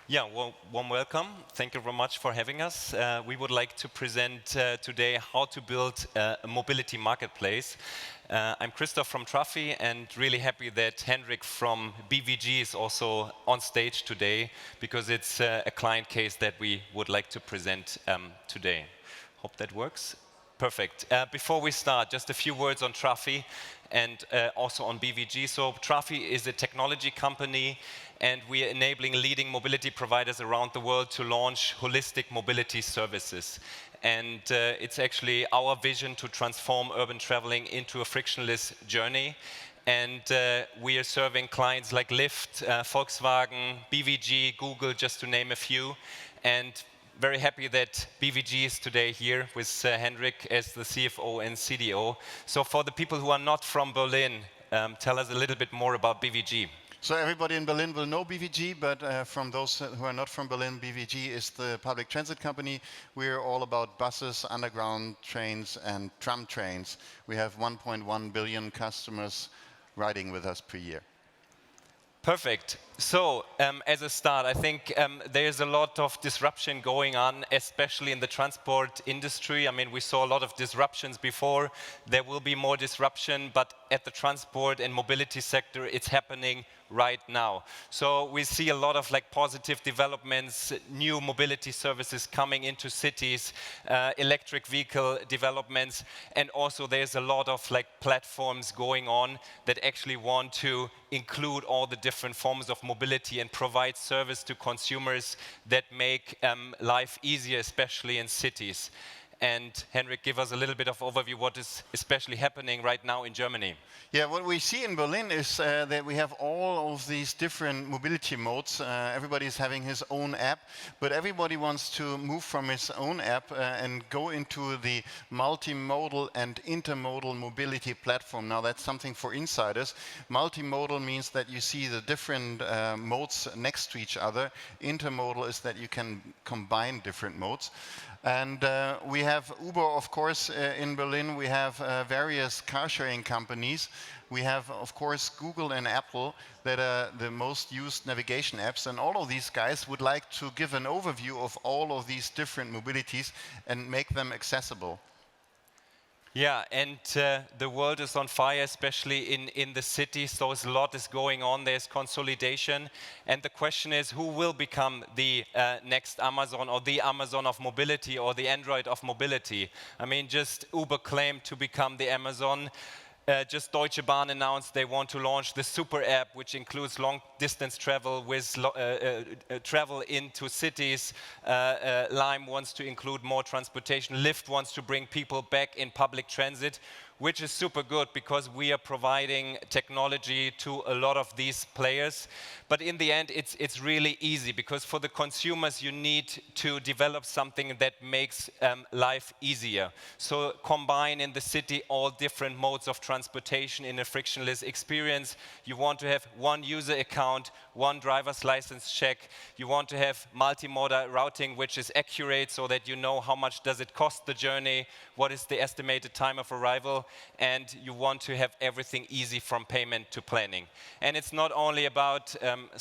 Yeah, well, warm welcome. Thank you very much for having us. We would like to present today how to build a mobility marketplace. I'm Christof from Trafi and really happy that Henrik from BVG is also on stage today because it's a client case that we would like to present today. Hope that works. Perfect. Before we start, just a few words on Trafi and also on BVG. So Trafi is a technology company and we are enabling leading mobility providers around the world to launch holistic mobility services. And it's actually our vision to transform urban traveling into a frictionless journey. And we are serving clients like Lyft, Volkswagen, BVG, Google, just to name a few. And very happy that BVG is today here with Henrik as the CFO and CDO. So for the people who are not from Berlin, tell us a little bit more about BVG. So everybody in Berlin will know BVG, but from those who are not from Berlin, BVG is the public transit company. We're all about buses, underground trains, and tram trains. We have 1.1 billion customers riding with us per year. Perfect. So, as a start, I think there's a lot of disruption going on, especially in the transport industry. I mean, we saw a lot of disruptions before. There will be more disruption, but at the transport and mobility sector, it's happening right now. So we see a lot of positive developments, new mobility services coming into cities, electric vehicle developments, and also there's a lot of platforms going on that actually want to include all the different forms of mobility and provide service to consumers that make life easier, especially in cities. And Henrik, give us a little bit of overview what is especially happening right now in Germany. Yeah, what we see in Berlin is that we have all of these different mobility modes. Everybody's having his own app, but everybody wants to move from his own app and go into the multimodal and intermodal mobility platform. Now that's something for insiders. Multimodal means that you see the different modes next to each other. Intermodal is that you can combine different modes. And we have Uber, of course, in Berlin. We have various car-sharing companies. We have, of course, Google and Apple that are the most used navigation apps. And all of these guys would like to give an overview of all of these different mobilities and make them accessible. Yeah, and the world is on fire, especially in the cities. So a lot is going on. There's consolidation. And the question is, who will become the next Amazon or the Amazon of mobility or the Android of mobility? I mean, just Uber claimed to become the Amazon. Just Deutsche Bahn announced they want to launch the super app, which includes long-distance travel with travel into cities. Lime wants to include more transportation. Lyft wants to bring people back in public transit, which is super good because we are providing technology to a lot of these players. But in the end, it's really easy because for the consumers, you need to develop something that makes life easier. So combine in the city all different modes of transportation in a frictionless experience. You want to have one user account, one driver's license check. You want to have multimodal routing, which is accurate so that you know how much does it cost the journey, what is the estimated time of arrival, and you want to have everything easy from payment to planning. And it's not only about, not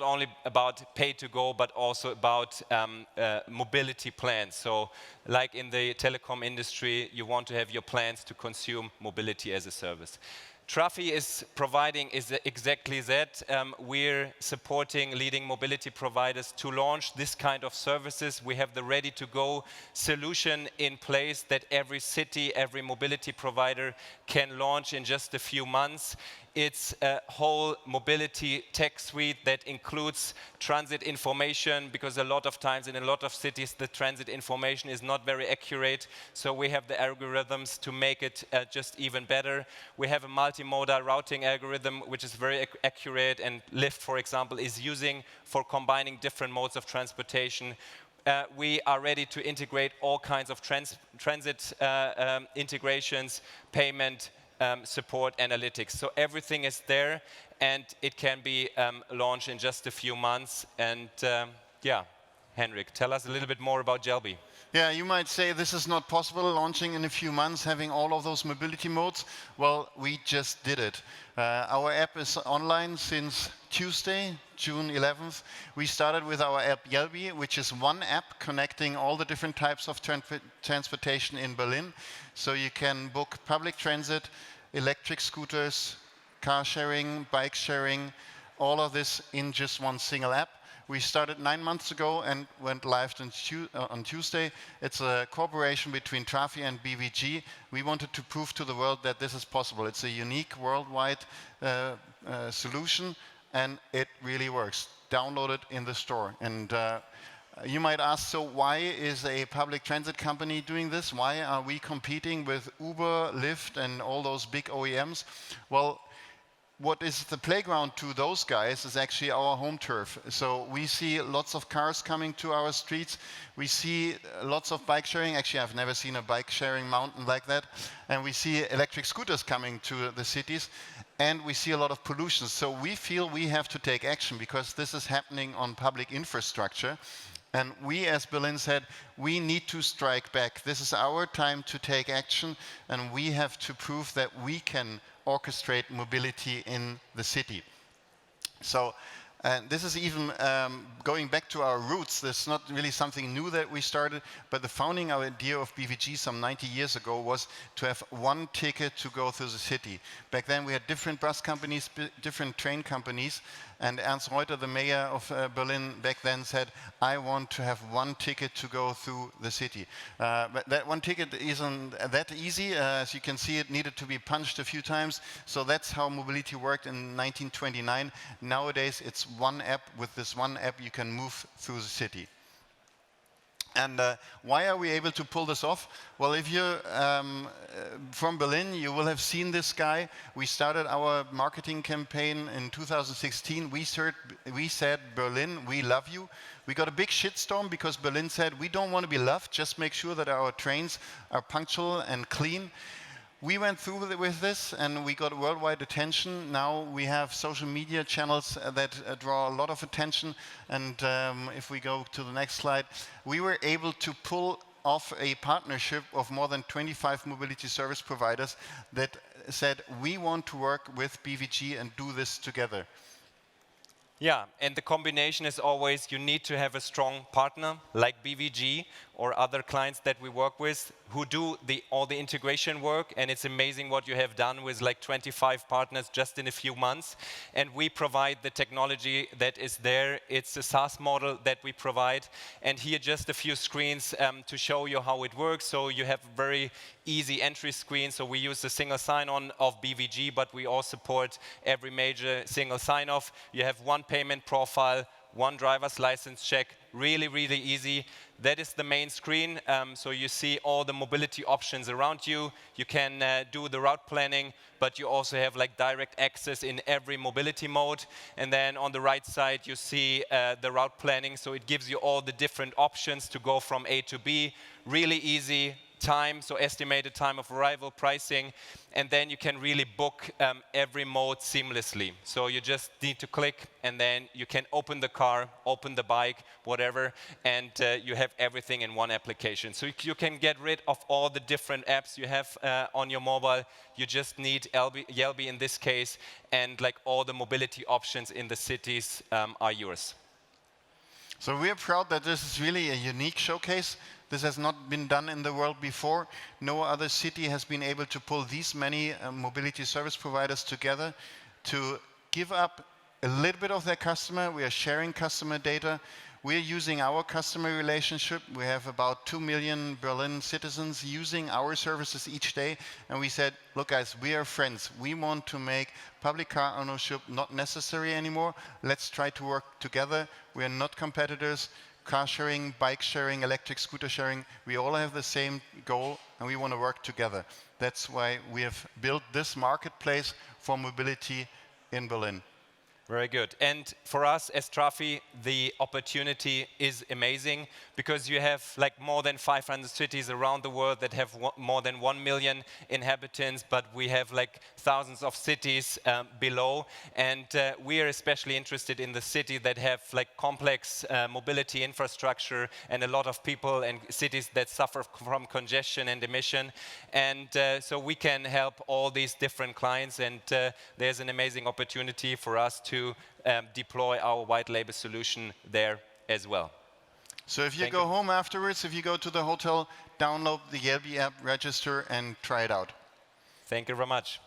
only about pay to go, but also about mobility plans. So like in the telecom industry, you want to have your plans to consume mobility as a service. Trafi is providing exactly that. We're supporting leading mobility providers to launch this kind of services. We have the ready-to-go solution in place that every city, every mobility provider can launch in just a few months. It's a whole mobility tech suite that includes transit information, because a lot of times in a lot of cities the transit information is not very accurate. So we have the algorithms to make it just even better. We have a multimodal routing algorithm which is very accurate, and Lyft, for example, is using for combining different modes of transportation. We are ready to integrate all kinds of transit integrations, payment, support, analytics. So everything is there, and it can be launched in just a few months. And yeah, Henrik, tell us a little bit more about Jelby. Yeah, you might say this is not possible, launching in a few months, having all of those mobility modes. Well, we just did it. Our app is online since Tuesday, June 11th. We started with our app Yelby, which is one app connecting all the different types of transportation in Berlin. So you can book public transit, electric scooters, car sharing, bike sharing, all of this in just one single app. We started 9 months ago and went live on Tuesday. It's a cooperation between Trafi and BVG. We wanted to prove to the world that this is possible. It's a unique worldwide solution, and it really works. Download it in the store. And you might ask, so why is a public transit company doing this? Why are we competing with Uber, Lyft, and all those big OEMs? Well, what is the playground to those guys is actually our home turf. So we see lots of cars coming to our streets. We see lots of bike sharing. Actually, I've never seen a bike sharing mountain like that. And we see electric scooters coming to the cities. And we see a lot of pollution. So we feel we have to take action because this is happening on public infrastructure. And we, as Berlin, said, we need to strike back. This is our time to take action, and we have to prove that we can orchestrate mobility in the city. So this is even going back to our roots. This is not really something new that we started, but the founding idea of BVG some 90 years ago was to have one ticket to go through the city. Back then we had different bus companies, different train companies, and Ernst Reuter, the mayor of Berlin back then, said, I want to have one ticket to go through the city. But that one ticket isn't that easy. As you can see, it needed to be punched a few times. So that's how mobility worked in 1929. Nowadays, it's one app. With this one app, you can move through the city. And why are we able to pull this off? Well, if you're from Berlin, you will have seen this guy. We started our marketing campaign in 2016. We said, Berlin, we love you. We got a big shitstorm because Berlin said, we don't want to be loved, just make sure that our trains are punctual and clean. We went through with this and we got worldwide attention. Now we have social media channels that draw a lot of attention. And if we go to the next slide, we were able to pull off a partnership of more than 25 mobility service providers that said, we want to work with BVG and do this together. Yeah, and the combination is always you need to have a strong partner like BVG or other clients that we work with who do all the integration work, and it's amazing what you have done with like 25 partners just in a few months. And we provide the technology that is there. It's a SaaS model that we provide. And here just a few screens to show you how it works. So you have a very easy entry screen. So we use the single sign-on of BVG, but we all support every major single sign-off. You have one payment profile, one driver's license check, really, really easy. That is the main screen, so you see all the mobility options around you. You can do the route planning, but you also have like direct access in every mobility mode. And then on the right side, you see the route planning, so it gives you all the different options to go from A to B. Really easy. Time, so estimated time of arrival, pricing, and then you can really book every mode seamlessly. So you just need to click, and then you can open the car, open the bike, whatever, and you have everything in one application. So you can get rid of all the different apps you have on your mobile. You just need Yelby in this case, and like all the mobility options in the cities are yours. So we are proud that this is really a unique showcase. This has not been done in the world before. No other city has been able to pull these many mobility service providers together to give up a little bit of their customer. We are sharing customer data. We are using our customer relationship. We have about 2 million Berlin citizens using our services each day. And we said, look guys, we are friends. We want to make public car ownership not necessary anymore. Let's try to work together. We are not competitors. Car sharing, bike sharing, electric scooter sharing, we all have the same goal and we want to work together. That's why we have built this marketplace for mobility in Berlin. Very good. And for us as Trafi, the opportunity is amazing because you have like more than 500 cities around the world that have more than 1 million inhabitants, but we have like thousands of cities below. And we are especially interested in the city that have like complex mobility infrastructure and a lot of people, and cities that suffer from congestion and emission. And so we can help all these different clients, and there's an amazing opportunity for us to deploy our white label solution there as well. So if you go home afterwards, if you go to the hotel, download the Yelby app, register, and try it out. Thank you very much.